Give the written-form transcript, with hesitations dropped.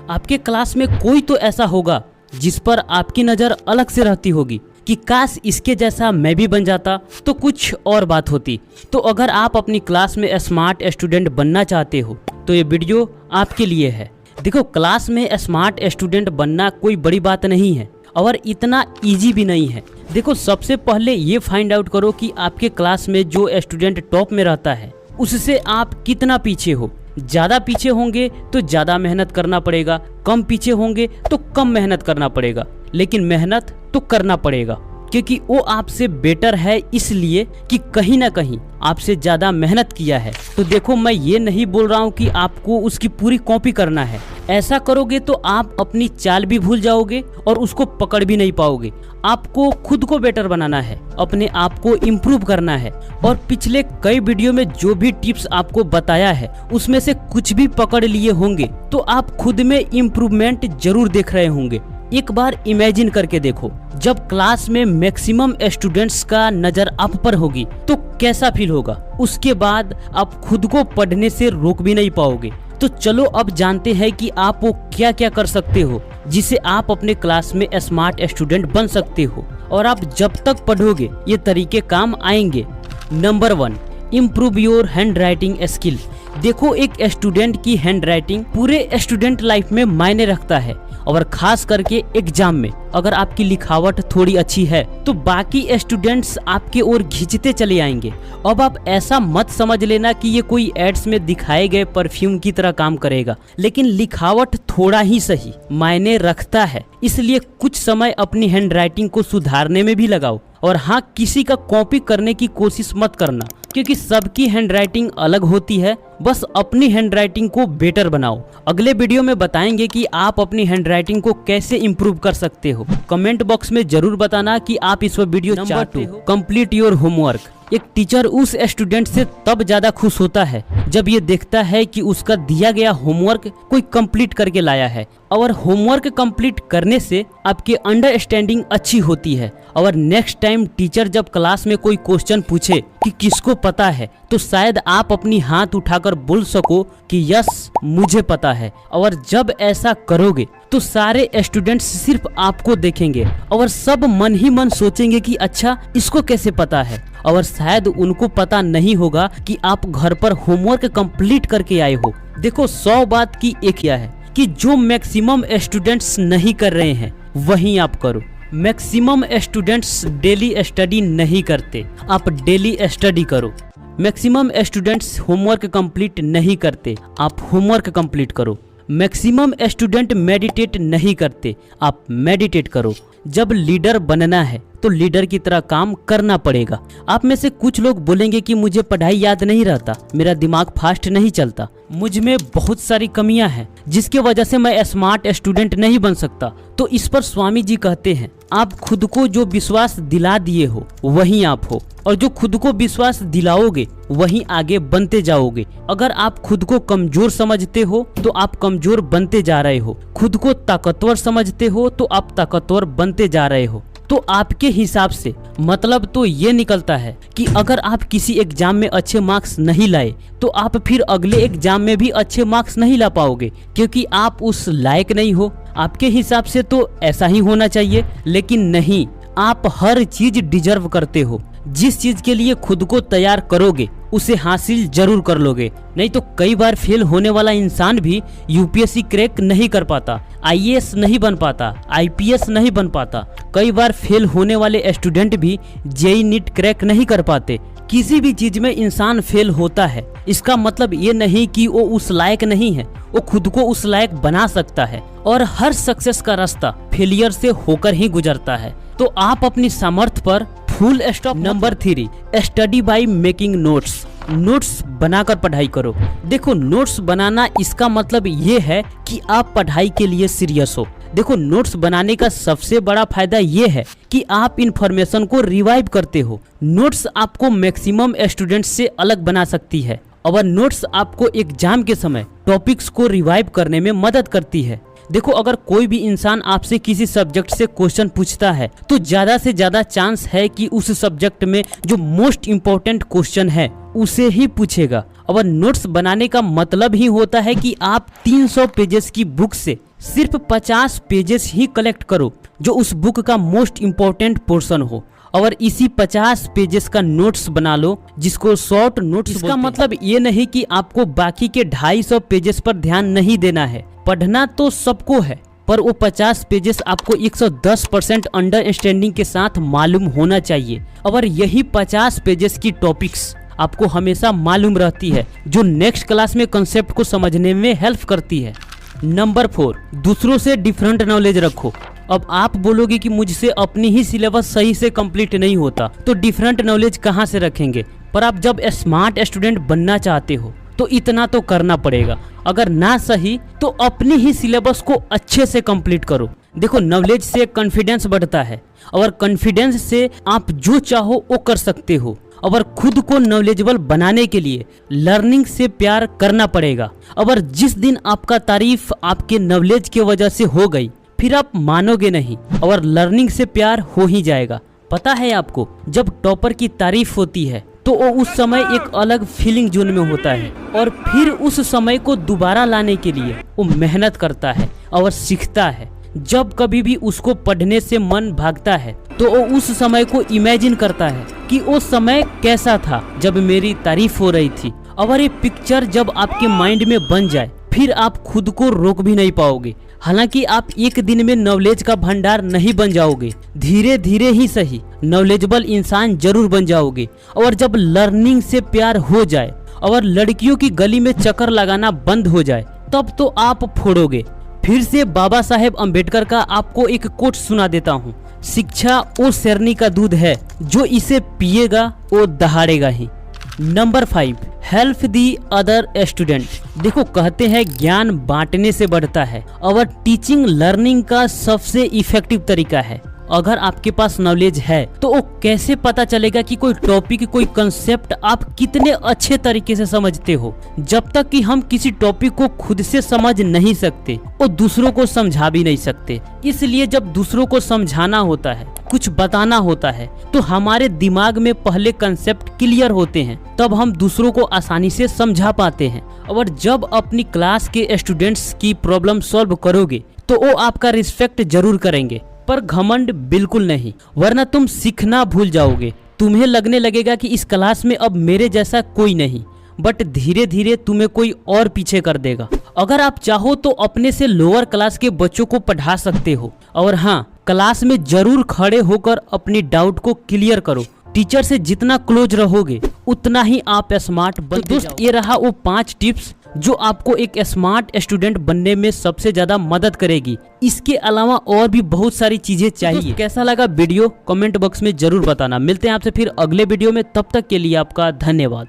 आपके क्लास में कोई तो ऐसा होगा जिस पर आपकी नज़र अलग से रहती होगी कि काश इसके जैसा मैं भी बन जाता तो कुछ और बात होती। तो अगर आप अपनी क्लास में स्मार्ट स्टूडेंट बनना चाहते हो तो ये वीडियो आपके लिए है। देखो, क्लास में स्मार्ट स्टूडेंट बनना कोई बड़ी बात नहीं है और इतना इजी भी नहीं है। देखो, सबसे पहले ये फाइंड आउट करो कि आपके क्लास में जो स्टूडेंट टॉप में रहता है उससे आप कितना पीछे हो। ज़्यादा पीछे होंगे तो ज़्यादा मेहनत करना पड़ेगा, कम पीछे होंगे तो कम मेहनत करना पड़ेगा, लेकिन मेहनत तो करना पड़ेगा क्योंकि वो आपसे बेटर है, इसलिए कि कहीं ना कहीं आपसे ज़्यादा मेहनत किया है। तो देखो, मैं ये नहीं बोल रहा हूँ कि आपको उसकी पूरी कॉपी करना है। ऐसा करोगे तो आप अपनी चाल भी भूल जाओगे और उसको पकड़ भी नहीं पाओगे। आपको खुद को बेटर बनाना है, अपने आप को इम्प्रूव करना है। और पिछले कई वीडियो में जो भी टिप्स आपको बताया है उसमें से कुछ भी पकड़ लिए होंगे तो आप खुद में इम्प्रूवमेंट जरूर देख रहे होंगे। एक बार इमेजिन करके देखो, जब क्लास में मैक्सिमम स्टूडेंट्स का नज़र आप पर होगी तो कैसा फील होगा। उसके बाद आप खुद को पढ़ने से रोक भी नहीं पाओगे। तो चलो अब जानते हैं कि आप वो क्या क्या कर सकते हो जिससे आप अपने क्लास में स्मार्ट स्टूडेंट बन सकते हो और आप जब तक पढ़ोगे ये तरीके काम आएंगे। Number 1, improve your hand writing skill. देखो, एक स्टूडेंट की हैंड राइटिंग पूरे स्टूडेंट लाइफ में मायने रखता है और खास करके एग्जाम में अगर आपकी लिखावट थोड़ी अच्छी है तो बाकी स्टूडेंट्स आपके ओर खींचते चले आएंगे। अब आप ऐसा मत समझ लेना कि ये कोई एड्स में दिखाए गए परफ्यूम की तरह काम करेगा, लेकिन लिखावट थोड़ा ही सही मायने रखता है। इसलिए कुछ समय अपनी हैंड राइटिंग को सुधारने में भी लगाओ। और हाँ, किसी का कॉपी करने की कोशिश मत करना क्योंकि सबकी हैंड राइटिंग अलग होती है। बस अपनी हैंड राइटिंग को बेटर बनाओ। अगले वीडियो में बताएंगे कि आप अपनी हैंड राइटिंग को कैसे इम्प्रूव कर सकते हो। कमेंट बॉक्स में जरूर बताना कि आप इस वीडियो चाहते हो। Complete your homework. एक टीचर उस स्टूडेंट से तब ज्यादा खुश होता है जब ये देखता है कि उसका दिया गया होमवर्क कोई कंप्लीट करके लाया है। और होमवर्क कंप्लीट करने से आपकी अंडरस्टैंडिंग अच्छी होती है और नेक्स्ट टाइम टीचर जब क्लास में कोई क्वेश्चन पूछे कि किसको पता है तो शायद आप अपनी हाथ उठाकर बोल सको कि यस, मुझे पता है। और जब ऐसा करोगे तो सारे स्टूडेंट्स सिर्फ आपको देखेंगे और सब मन ही मन सोचेंगे कि अच्छा, इसको कैसे पता है। और शायद उनको पता नहीं होगा कि आप घर पर होमवर्क कंप्लीट करके आए हो। देखो, 100 बात की एक क्या है कि जो मैक्सिमम स्टूडेंट्स नहीं कर रहे हैं वही आप करो। मैक्सिमम स्टूडेंट्स डेली स्टडी नहीं करते, आप डेली स्टडी करो। मैक्सिमम स्टूडेंट्स होमवर्क कंप्लीट नहीं करते, आप होमवर्क कंप्लीट करो। मैक्सिमम स्टूडेंट मेडिटेट नहीं करते, आप मेडिटेट करो। जब लीडर बनना है तो लीडर की तरह काम करना पड़ेगा। आप में से कुछ लोग बोलेंगे कि मुझे पढ़ाई याद नहीं रहता, मेरा दिमाग फास्ट नहीं चलता, मुझ में बहुत सारी कमियां हैं जिसकी वजह से मैं स्मार्ट स्टूडेंट नहीं बन सकता। तो इस पर स्वामी जी कहते हैं, आप खुद को जो विश्वास दिला दिए हो वही आप हो और जो खुद को विश्वास दिलाओगे वहीं आगे बनते जाओगे। अगर आप खुद को कमजोर समझते हो तो आप कमजोर बनते जा रहे हो, खुद को ताकतवर समझते हो तो आप ताकतवर बनते जा रहे हो। तो आपके हिसाब से मतलब तो ये निकलता है कि अगर आप किसी एग्जाम में अच्छे मार्क्स नहीं लाए तो आप फिर अगले एग्जाम में भी अच्छे मार्क्स नहीं ला पाओगे क्योंकि आप उस लायक नहीं हो। आपके हिसाब से तो ऐसा ही होना चाहिए, लेकिन नहीं, आप हर चीज डिजर्व करते हो। जिस चीज के लिए खुद को तैयार करोगे उसे हासिल जरूर कर लोगे। नहीं तो कई बार फेल होने वाला इंसान भी यूपीएससी क्रैक नहीं कर पाता, आईएएस नहीं बन पाता, आईपीएस नहीं बन पाता। कई बार फेल होने वाले स्टूडेंट भी जेईई नीट क्रैक नहीं कर पाते। किसी भी चीज में इंसान फेल होता है, इसका मतलब ये नहीं कि वो उस लायक नहीं है, वो खुद को उस लायक बना सकता है। और हर सक्सेस का रास्ता फेलियर से होकर ही गुजरता है। तो आप अपनी सामर्थ्य पर full stop. Number 3, study by making notes. Notes बनाकर पढ़ाई करो। देखो, नोट्स बनाना इसका मतलब ये है कि आप पढ़ाई के लिए सीरियस हो। देखो, नोट्स बनाने का सबसे बड़ा फायदा ये है कि आप इंफॉर्मेशन को रिवाइव करते हो। नोट्स आपको मैक्सिमम स्टूडेंट्स से अलग बना सकती है और नोट्स आपको एग्जाम के समय टॉपिक्स को रिवाइव करने में मदद करती है। देखो, अगर कोई भी इंसान आपसे किसी सब्जेक्ट से क्वेश्चन पूछता है तो ज्यादा से ज्यादा चांस है कि उस सब्जेक्ट में जो मोस्ट इम्पोर्टेंट क्वेश्चन है उसे ही पूछेगा। और नोट्स बनाने का मतलब ही होता है कि आप 300 पेजेस की बुक से सिर्फ 50 पेजेस ही कलेक्ट करो जो उस बुक का मोस्ट इम्पोर्टेंट पोर्शन हो, और इसी 50 पेजेस का नोट्स बना लो जिसको शॉर्ट नोट्स। इसका मतलब ये नहीं कि आपको बाकी के 250 पेजेस पर ध्यान नहीं देना है, पढ़ना तो सबको है, पर वो 50 पेजेस आपको 110% अंडरस्टैंडिंग के साथ मालूम होना चाहिए। और यही 50 पेजेस की टॉपिक्स आपको हमेशा मालूम रहती है जो नेक्स्ट क्लास में कंसेप्ट को समझने में हेल्प करती है। नंबर 4, दूसरों से डिफरेंट नॉलेज रखो। अब आप बोलोगे कि मुझसे अपनी ही सिलेबस सही से कंप्लीट नहीं होता, तो डिफरेंट नॉलेज कहाँ से रखेंगे। पर आप जब स्मार्ट स्टूडेंट बनना चाहते हो तो इतना तो करना पड़ेगा, अगर ना सही तो अपनी ही सिलेबस को अच्छे से कंप्लीट करो। देखो, नॉलेज से कॉन्फिडेंस बढ़ता है, और कॉन्फिडेंस से आप जो चाहो वो कर सकते हो। और खुद को नॉलेजेबल बनाने के लिए लर्निंग से प्यार करना पड़ेगा। और जिस दिन आपका तारीफ आपके नॉलेज की वजह से हो गई, फिर आप मानोगे नहीं और लर्निंग से प्यार हो ही जाएगा। पता है आपको, जब टॉपर की तारीफ होती है तो वो उस समय एक अलग फीलिंग जोन में होता है, और फिर उस समय को दोबारा लाने के लिए वो मेहनत करता है और सीखता है। जब कभी भी उसको पढ़ने से मन भागता है तो वो उस समय को इमेजिन करता है कि वो समय कैसा था जब मेरी तारीफ हो रही थी। और ये पिक्चर जब आपके माइंड में बन जाए, फिर आप खुद को रोक भी नहीं पाओगे। हालांकि आप एक दिन में नॉलेज का भंडार नहीं बन जाओगे, धीरे धीरे ही सही नॉलेजेबल इंसान जरूर बन जाओगे। और जब लर्निंग से प्यार हो जाए और लड़कियों की गली में चक्कर लगाना बंद हो जाए, तब तो आप फोड़ोगे। फिर से बाबा साहेब अम्बेडकर का आपको एक कोट सुना देता हूँ, शिक्षा वो शेरनी का दूध है, जो इसे पिएगा वो दहाड़ेगा ही। Number 5, help the other student. देखो, कहते हैं ज्ञान बांटने से बढ़ता है, और टीचिंग लर्निंग का सबसे इफेक्टिव तरीका है। अगर आपके पास नॉलेज है तो वो कैसे पता चलेगा कि कोई टॉपिक, कोई कंसेप्ट आप कितने अच्छे तरीके से समझते हो। जब तक कि हम किसी टॉपिक को खुद से समझ नहीं सकते और दूसरों को समझा भी नहीं सकते। इसलिए जब दूसरों को समझाना होता है, कुछ बताना होता है, तो हमारे दिमाग में पहले कंसेप्ट क्लियर होते हैं, तब हम दूसरों को आसानी से समझा पाते हैं। और जब अपनी क्लास के स्टूडेंट्स की प्रॉब्लम सॉल्व करोगे तो वो आपका रिस्पेक्ट जरूर करेंगे, पर घमंड बिल्कुल नहीं, वरना तुम सीखना भूल जाओगे। तुम्हें लगने लगेगा कि इस क्लास में अब मेरे जैसा कोई नहीं, बट धीरे धीरे तुम्हें कोई और पीछे कर देगा। अगर आप चाहो तो अपने से लोअर क्लास के बच्चों को पढ़ा सकते हो, और हाँ, क्लास में जरूर खड़े होकर अपनी डाउट को क्लियर करो। टीचर से जितना क्लोज रहोगे उतना ही आप स्मार्ट बनते जाओगे। दोस्त, ये रहा वो 5 टिप्स जो आपको एक स्मार्ट स्टूडेंट बनने में सबसे ज्यादा मदद करेगी। इसके अलावा और भी बहुत सारी चीजें चाहिए। कैसा लगा वीडियो कमेंट बॉक्स में जरूर बताना। मिलते हैं आपसे फिर अगले वीडियो में, तब तक के लिए आपका धन्यवाद।